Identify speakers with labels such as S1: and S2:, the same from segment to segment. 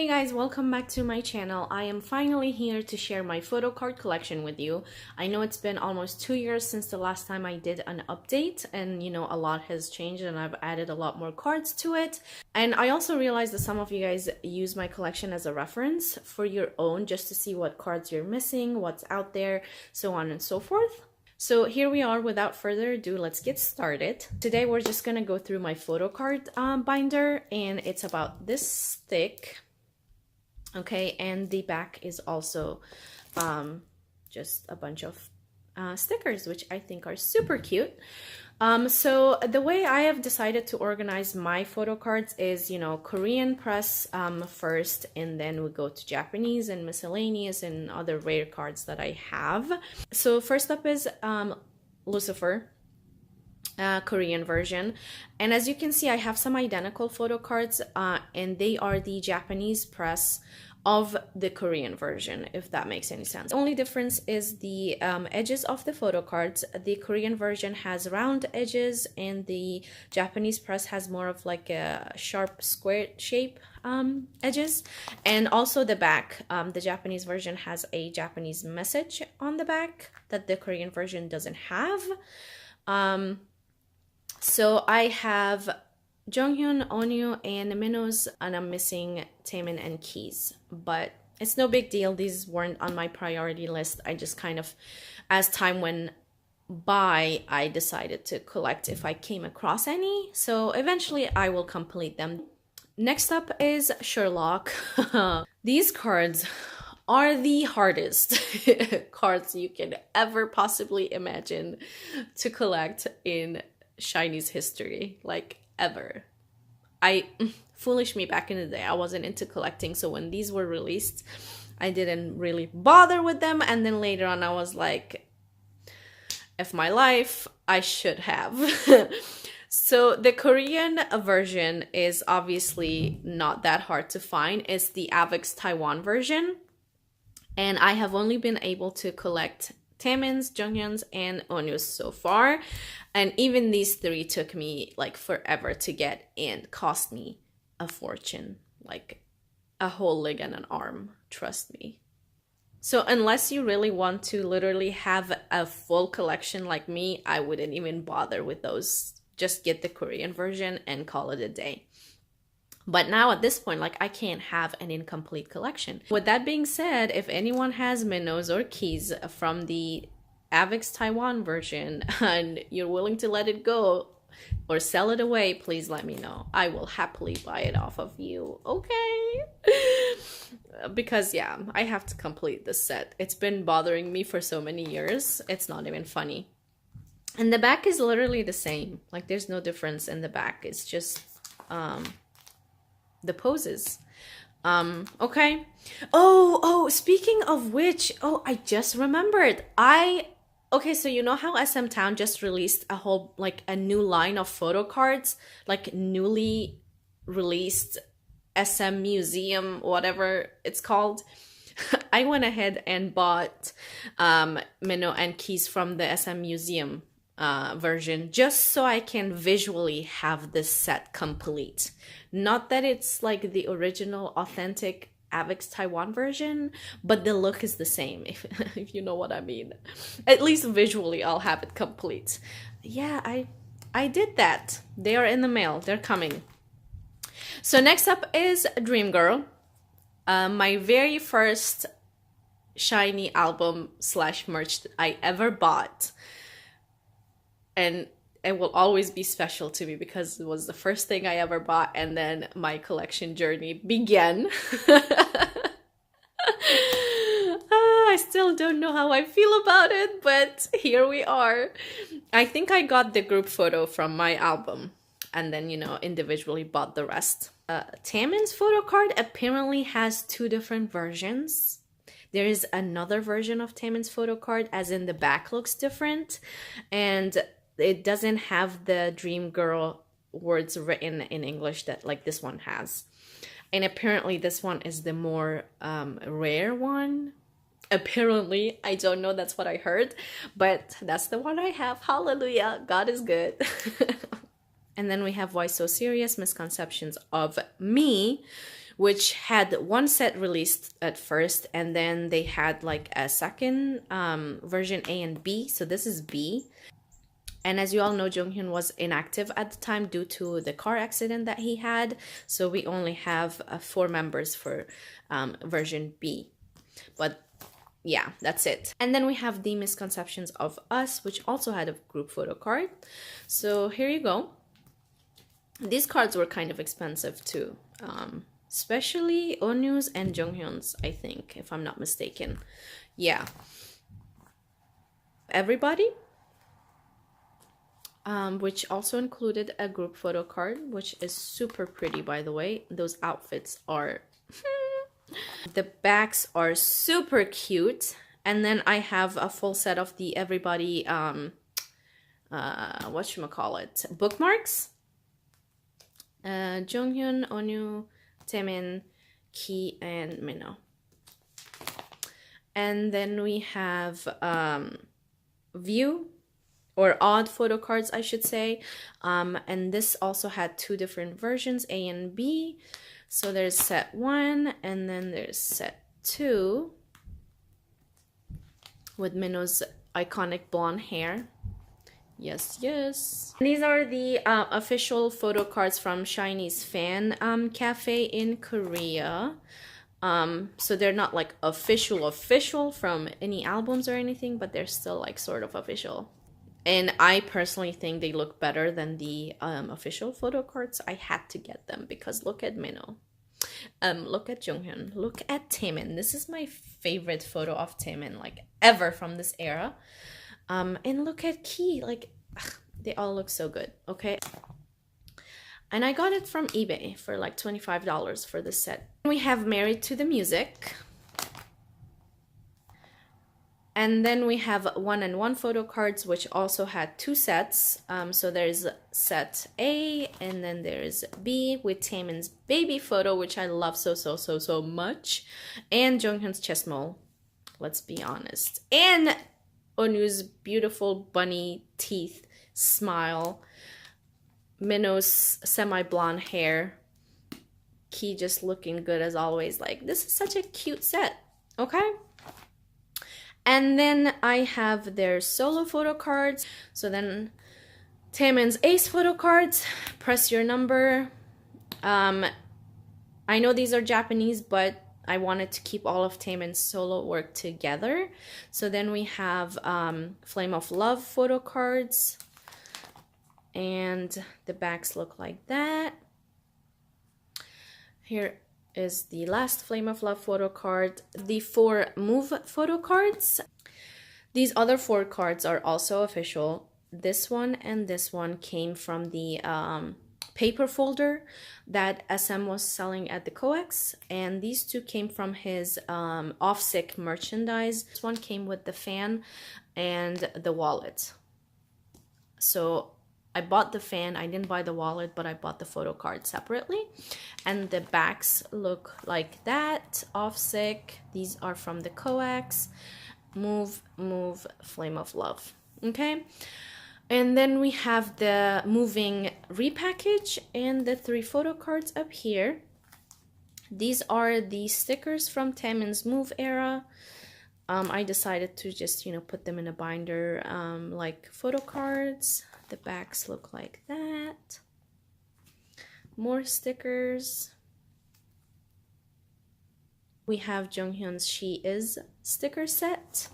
S1: Hey guys, welcome back to my channel. I am finally here to share my photo card collection with you. I know it's been almost 2 years since the last time I did an update, and a lot has changed and I've added a lot more cards to it. And I also realized that some of you guys use my collection as a reference for your own, just to see what cards you're missing, what's out there, so on and so forth. So here we are. Without further ado, let's get started. Today we're just gonna go through my photo card binder, and it's about this thick. Okay, and the back is also just a bunch of stickers, which I think are super cute. So the way I have decided to organize my photo cards is, Korean press first, and then we go to Japanese and miscellaneous and other rare cards that I have. So first up is Lucifer. Korean version, and as you can see, I have some identical photo cards, and they are the Japanese press of the Korean version, if that makes any sense. The only difference is the edges of the photo cards. The Korean version has round edges, and the Japanese press has more of like a sharp square shape edges. And also the back, the Japanese version has a Japanese message on the back that the Korean version doesn't have. So I have Jung Han, Onyu, and Minho's, and I'm missing Taemin and Keys. But it's no big deal. These weren't on my priority list. I just kind of, as time went by, I decided to collect if I came across any. So eventually I will complete them. Next up is Sherlock. These cards are the hardest cards you can ever possibly imagine to collect in SHINee's history, like ever. Foolish me back in the day, I wasn't into collecting, so when these were released I didn't really bother with them, and then later on I was like, F my life, I should have. So the Korean version is obviously not that hard to find. It's the AVEX Taiwan version, and I have only been able to collect Taemin's, Junghyun's, and Onyu's so far. And even these three took me like forever to get, and cost me a fortune, like a whole leg and an arm, trust me. So unless you really want to literally have a full collection like me, I wouldn't even bother with those. Just get the Korean version and call it a day. But now at this point, like, I can't have an incomplete collection. With that being said, if anyone has Minho's or Keys from the AVEX Taiwan version and you're willing to let it go or sell it away, please let me know. I will happily buy it off of you, okay? Because yeah, I have to complete this set. It's been bothering me for so many years. It's not even funny. And the back is literally the same. Like, there's no difference in the back. It's just the poses. Okay. Oh, speaking of which, I just remembered. Okay, so you know how SM Town just released a new line of photo cards, like newly released SM Museum, whatever it's called. I went ahead and bought Minho and Keys from the SM Museum version, just so I can visually have this set complete. Not that it's like the original authentic AVEX Taiwan version, but the look is the same, if you know what I mean. At least visually I'll have it complete. Yeah, I did that. They are in the mail. They're coming. So next up is Dreamgirl. My very first SHINee album / merch I ever bought. And it will always be special to me because it was the first thing I ever bought, and then my collection journey began. I still don't know how I feel about it, but here we are. I think I got the group photo from my album, and then, individually bought the rest. Taemin's photo card apparently has 2 different versions. There is another version of Taemin's photo card, as in the back looks different, and it doesn't have the Dreamgirl words written in English that like this one has. And apparently this one is the more rare one. Apparently, I don't know, that's what I heard, but that's the one I have. Hallelujah, God is good. And then we have Why So Serious? Misconceptions of Me, which had one set released at first, and then they had like a second version A and B. So this is B. And as you all know, Jung Han was inactive at the time due to the car accident that he had. So we only have 4 members for version B. But yeah, that's it. And then we have The Misconceptions of Us, which also had a group photo card. So here you go. These cards were kind of expensive too. Especially Onu's and Junghyun's, I think, if I'm not mistaken. Yeah. Everybody. Which also included a group photo card, which is super pretty, by the way. Those outfits are... The backs are super cute. And then I have a full set of the Everybody, whatchamacallit, bookmarks. Junghyun, Onu, Taemin, Ki, and Minho. And then we have View, or Odd photo cards, I should say. And this also had 2 different versions, A and B. So there's set 1, and then there's set 2 with Minho's iconic blonde hair. Yes, yes. And these are the official photo cards from SHINee's fan cafe in Korea. So they're not like official from any albums or anything, but they're still like sort of official. And I personally think they look better than the official photo cards. I had to get them because look at Minho. Look at Junghyun. Look at Taemin. This is my favorite photo of Taemin, like, ever from this era. And look at Ki. Like, ugh, they all look so good, okay? And I got it from eBay for like $25 for this set. We have Married to the Music. And then we have 1-and-1 photo cards, which also had 2 sets. So there's set A, and then there's B with Taemin's baby photo, which I love so much. And Junghyun's chest mole, let's be honest. And Onu's beautiful bunny teeth smile. Minho's semi-blonde hair. Ki just looking good as always. Like, this is such a cute set, okay? And then I have their solo photo cards. So then Taemin's ace photo cards, press your number. I know these are Japanese, but I wanted to keep all of Taemin's solo work together. So then we have Flame of Love photo cards. And the backs look like that. Here is the last Flame of Love photo card, the 4 Move photo cards. These other 4 cards are also official. This one and this one came from the paper folder that SM was selling at the COEX, and these 2 came from his off-sick merchandise. This one came with the fan and the wallet. So I bought the fan, I didn't buy the wallet, but I bought the photo card separately. And the backs look like that, off-sick. These are from the COEX. Move, Flame of Love, okay? And then we have the moving repackage and the 3 photo cards up here. These are the stickers from Taemin's Move era. I decided to just, you know, put them in a binder like photo cards. The backs look like that. More stickers. We have Junghyun's She Is sticker set.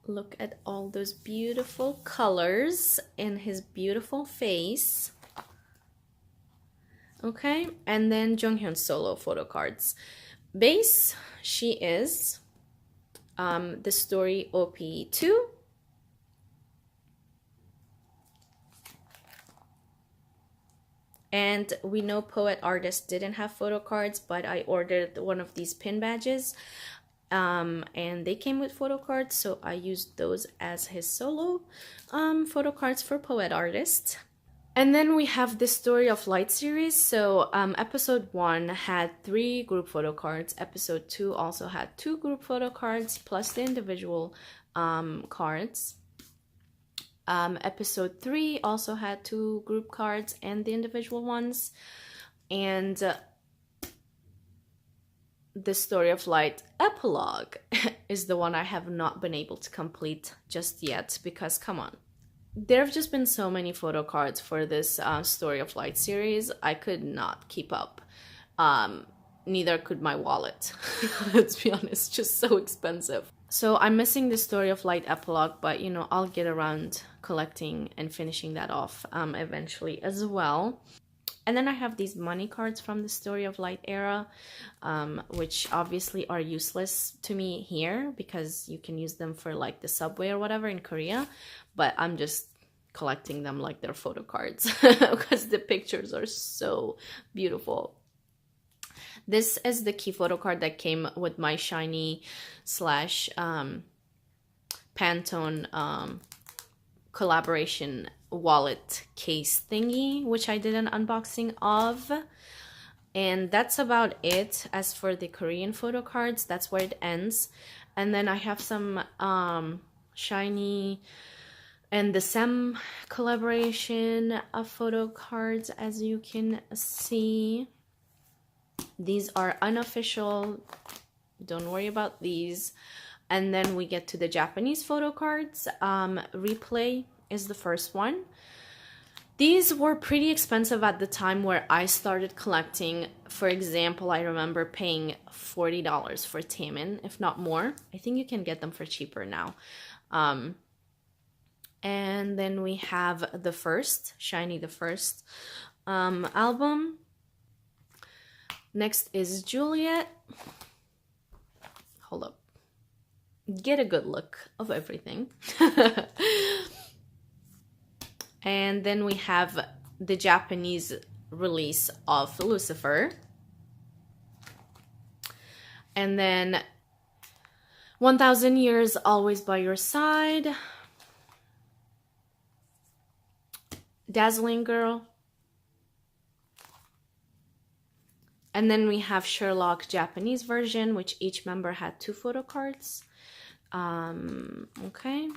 S1: Look at all those beautiful colors in his beautiful face. Okay, and then Junghyun's solo photo cards. Base, She Is. The Story OP2. And we know Poet Artist didn't have photo cards, but I ordered one of these pin badges. And they came with photo cards, so I used those as his solo photo cards for Poet Artist. And then we have the Story of Light series. So episode 1 had 3 group photo cards. Episode 2 also had 2 group photo cards plus the individual cards. Episode 3 also had 2 group cards and the individual ones. And the Story of Light epilogue is the one I have not been able to complete just yet, because come on. There have just been so many photo cards for this Story of Light series. I could not keep up. Neither could my wallet. Let's be honest, just so expensive. So I'm missing the Story of Light epilogue, but you know, I'll get around collecting and finishing that off eventually as well. And then I have these money cards from the Story of Light era, which obviously are useless to me here because you can use them for like the subway or whatever in Korea. But I'm just collecting them like they're photo cards because the pictures are so beautiful. This is the key photo card that came with my SHINee slash Pantone collaboration wallet case thingy, which I did an unboxing of. And that's about it. As for the Korean photo cards, that's where it ends. And then I have some SHINee and the SEM collaboration of photo cards, as you can see. These are unofficial, don't worry about these. And then we get to the Japanese photo cards. Replay is the first one. These were pretty expensive at the time where I started collecting. For example, I remember paying $40 for Taemin, if not more. I think you can get them for cheaper now. And then we have the first, SHINee the First album. Next is Juliet. Hold up. Get a good look of everything. And then we have the Japanese release of Lucifer. And then 1000 Years Always by Your Side. Dazzling Girl. And then we have Sherlock Japanese version, which each member had 2 photo cards. Okay.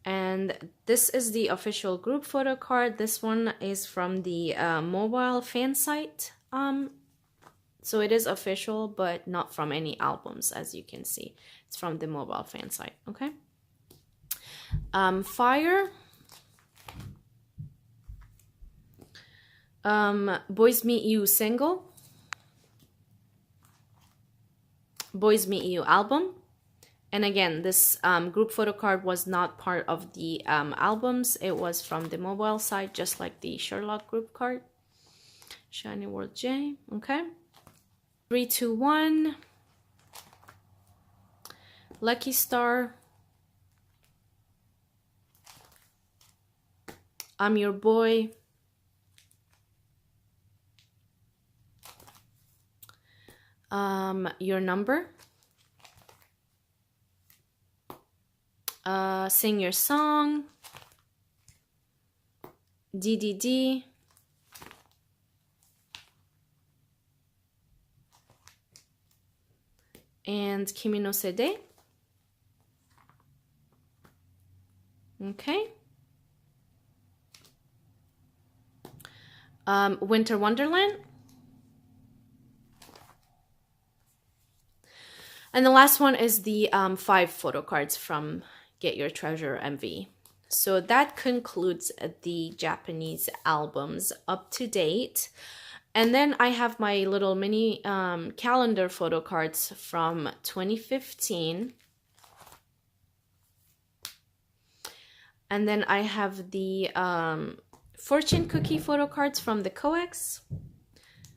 S1: And this is the official group photo card. This one is from the mobile fan site. So it is official, but not from any albums, as you can see. It's from the mobile fan site, okay? Fire. Boys Meet You single. Boys Meet You album. And again, this group photo card was not part of the albums. It was from the mobile site, just like the Sherlock group card. SHINee World J, okay. 3, 2, 1. Lucky Star. I'm Your Boy. Your Number. Sing Your Song. DDD. And Kimi no Sede. Okay. Winter Wonderland. And the last one is the 5 photo cards from Get Your Treasure MV. So that concludes the Japanese albums up to date. And then I have my little mini calendar photo cards from 2015. And then I have the fortune cookie photo cards from the COEX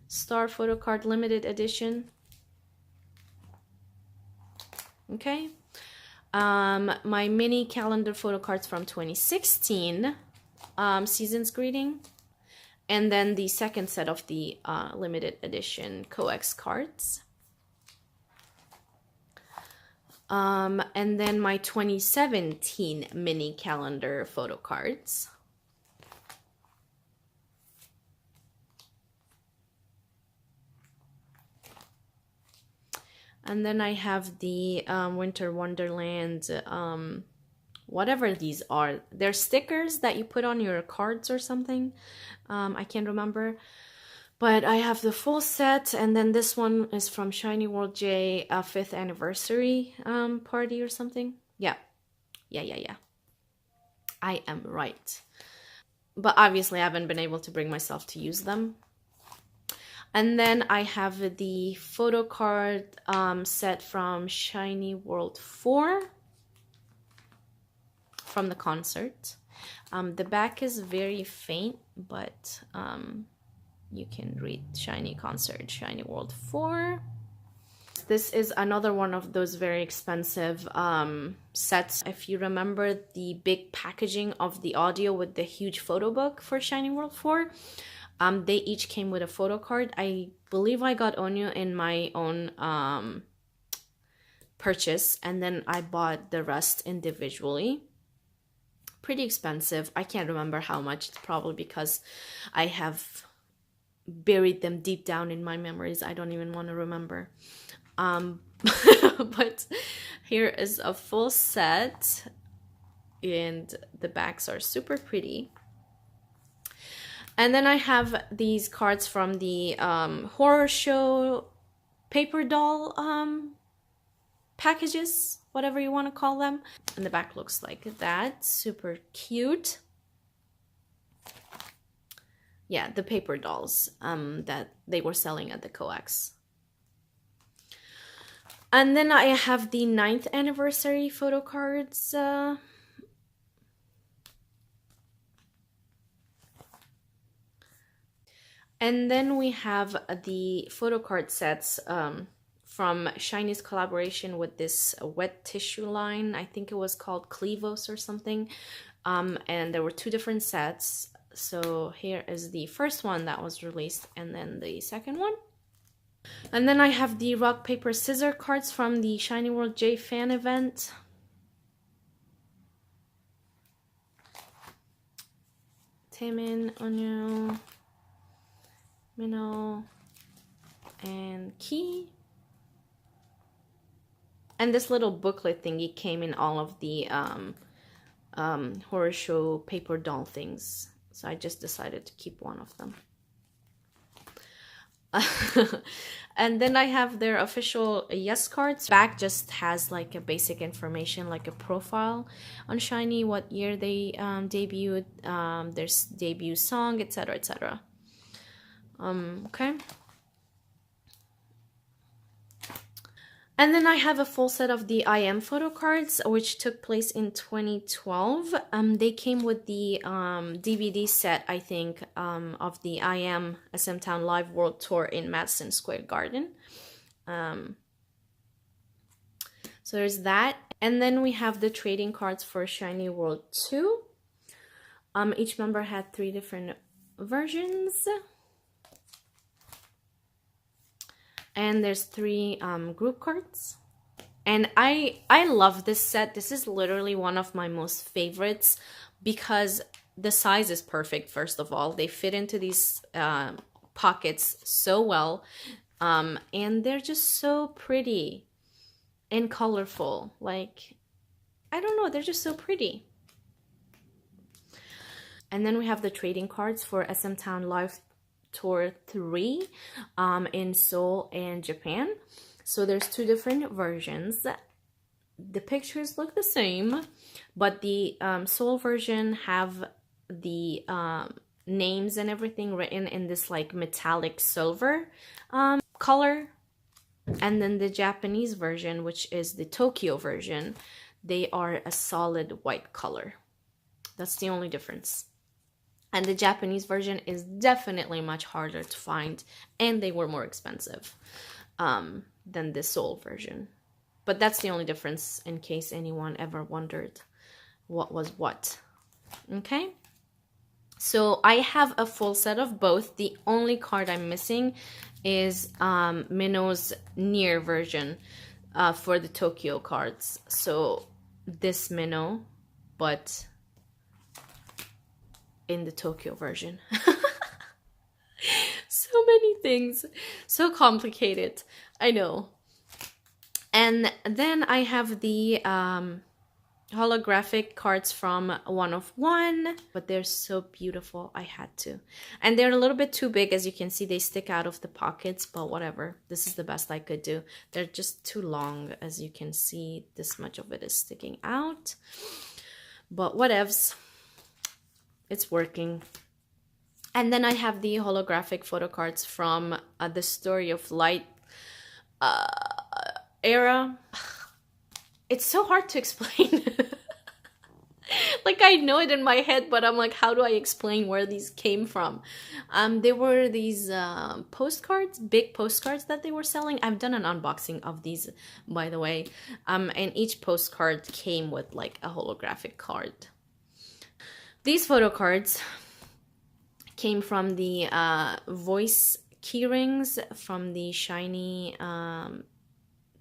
S1: Star Photo Card Limited Edition. Okay. My mini calendar photo cards from 2016, Season's Greeting, and then the second set of the limited edition COEX cards. And then my 2017 mini calendar photo cards. And then I have the Winter Wonderland whatever these are. They're stickers that you put on your cards or something. I can't remember. But I have the full set, and then this one is from SHINee World J, 5th anniversary party or something. Yeah. I am right. But obviously I haven't been able to bring myself to use them. And then I have the Photocard set from SHINee World 4 from the concert. The back is very faint, but you can read SHINee Concert, SHINee World 4. This is another one of those very expensive sets. If you remember the big packaging of the audio with the huge photo book for SHINee World 4, they each came with a photo card. I believe I got Onyo in my own purchase, and then I bought the rest individually. Pretty expensive. I can't remember how much. It's probably because I have buried them deep down in my memories. I don't even want to remember. But here is a full set, and the backs are super pretty. And then I have these cards from the horror show paper doll packages, whatever you want to call them. And the back looks like that. Super cute. Yeah, the paper dolls that they were selling at the COEX. And then I have the 9th anniversary photo cards. And then we have the photo card sets from SHINee's collaboration with this wet tissue line. I think it was called Clevos or something. And there were 2 different sets. So here is the first one that was released, and then the second one. And then I have the rock, paper, scissors cards from the SHINee World J fan event. Taemin, Onyo, Minho, and Key. And this little booklet thingy came in all of the horror show paper doll things. So I just decided to keep one of them. And then I have their official yes cards. Back just has like a basic information, like a profile on SHINee, what year they debuted, their debut song, etc, etc. Okay. And then I have a full set of the IM photo cards, which took place in 2012. They came with the DVD set, I think, of the IM SM Town Live World Tour in Madison Square Garden. So there's that. And then we have the trading cards for SHINee World 2. Each member had 3 different versions. And there's 3 group cards. And I love this set. This is literally one of my most favorites because the size is perfect, first of all. They fit into these pockets so well. And they're just so pretty and colorful. Like, I don't know, they're just so pretty. And then we have the trading cards for SM Town Live Tour 3 in Seoul and Japan. So there's 2 different versions. The pictures look the same, but the Seoul version have the names and everything written in this like metallic silver color. And then the Japanese version, which is the Tokyo version, they are a solid white color. That's the only difference. And the Japanese version is definitely much harder to find, and they were more expensive than the Seoul version. But that's the only difference, in case anyone ever wondered what was what. Okay? So I have a full set of both. The only card I'm missing is Minho's near version for the Tokyo cards. So this Minho, but in the Tokyo version. So many things, so complicated, I know. And then I have the holographic cards from One of One, but they're so beautiful. I had to. And they're a little bit too big. As you can see, they stick out of the pockets, but whatever. This is the best I could do. They're just too long. As you can see, this much of it is sticking out. But whatevs. It's working. And then I have the holographic photo cards from the Story of Light era. It's so hard to explain. Like, I know it in my head, but I'm like, how do I explain where these came from? They were these postcards, big postcards that they were selling. I've done an unboxing of these, by the way. And each postcard came with like a holographic card. These photo cards came from the voice keyrings from the SHINee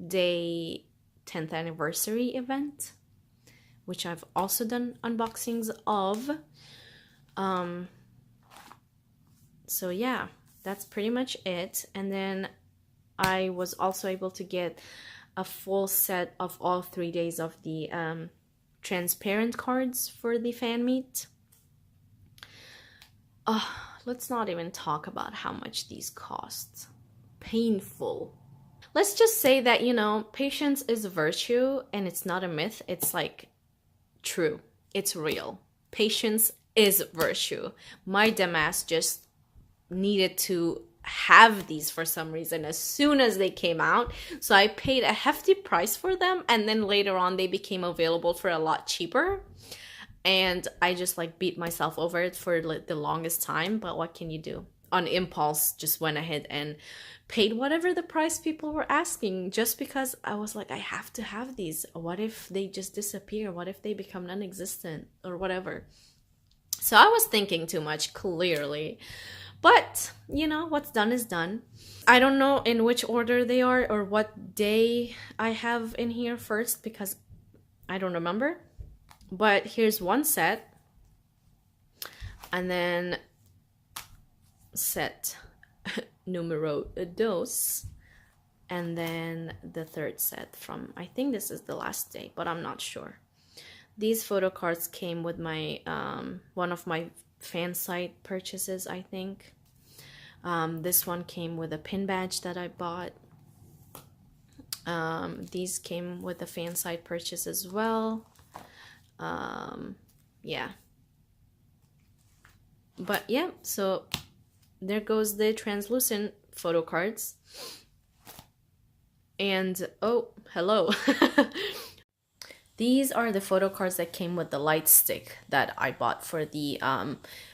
S1: Day 10th anniversary event, which I've also done unboxings of. So yeah, that's pretty much it. And then I was also able to get a full set of all 3 days of the transparent cards for the fan meet. Let's not even talk about how much these cost. Painful. Let's just say that, you know, patience is a virtue and it's not a myth. It's like true. It's real. Patience is virtue. My dumbass just needed to have these for some reason as soon as they came out. So I paid a hefty price for them, and then later on they became available for a lot cheaper. And I just like beat myself over it for like the longest time. But what can you do? On impulse, just went ahead and paid whatever the price people were asking, just because I was like, I have to have these. What if they just disappear? What if they become non-existent or whatever? So I was thinking too much, clearly. But, you know, what's done is done. I don't know in which order they are or what day I have in here first, because I don't remember. But here's one set. And then set numero dos, and then the third set from, I think this is the last day, but I'm not sure. These photo cards came with my one of my fan site purchases, I think. This one came with a pin badge that I bought. These came with a fan site purchase as well. Yeah, but yeah, so there goes the translucent photo cards. And oh, hello. These are the photo cards that came with the light stick that I bought for the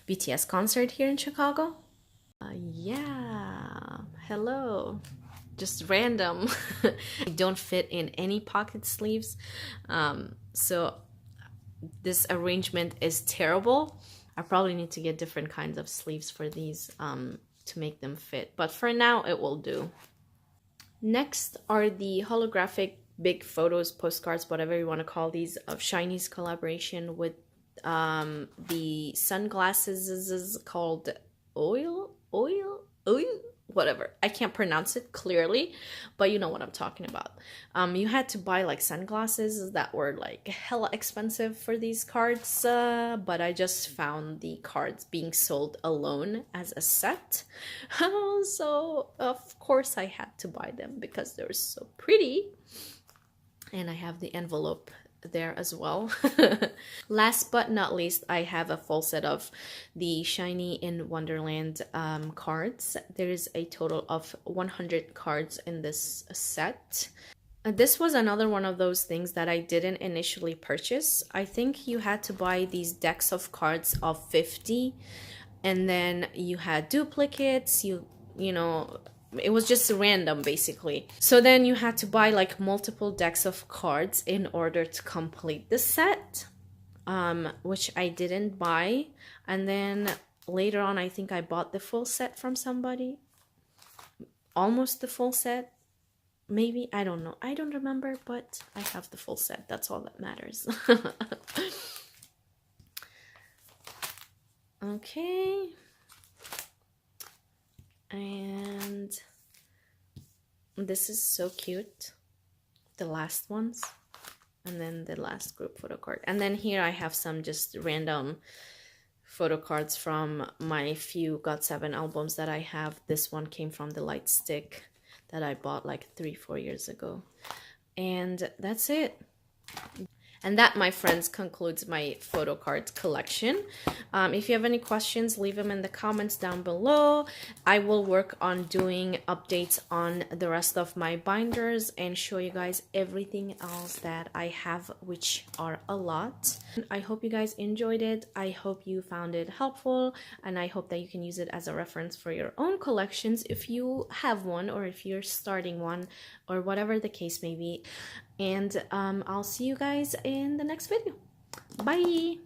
S1: BTS concert here in Chicago. Yeah, hello. Just random. Don't fit in any pocket sleeves. So this arrangement is terrible. I probably need to get different kinds of sleeves for these to make them fit. But for now, it will do. Next are the holographic big photos, postcards, whatever you want to call these, of SHINee's collaboration with the sunglasses called oil, whatever. I can't pronounce it clearly, but you know what I'm talking about. You had to buy like sunglasses that were like hella expensive for these cards, but I just found the cards being sold alone as a set. So of course I had to buy them because they're so pretty. And I have the envelope there as well. Last but not least, I have a full set of the SHINee in Wonderland cards. There is a total of 100 cards in this set. This was another one of those things that I didn't initially purchase. I think you had to buy these decks of cards of 50, and then you had duplicates, you know, it was just random basically. So then you had to buy like multiple decks of cards in order to complete the set, which I didn't buy. And then later on, I think I bought the full set from somebody, almost the full set, maybe, I don't know, I don't remember, but I have the full set. That's all that matters. Okay. And this is so cute. The last ones. and then the last group photo card. And then here I have some just random photo cards from my few GOT7 albums that I have. This one came from the light stick that I bought like 3-4 years ago. And that's it. And that, my friends, concludes my photo cards collection. If you have any questions, leave them in the comments down below. I will work on doing updates on the rest of my binders and show you guys everything else that I have, which are a lot. I hope you guys enjoyed it. I hope you found it helpful, and I hope that you can use it as a reference for your own collections if you have one, or if you're starting one, or whatever the case may be. And I'll see you guys in the next video. Bye!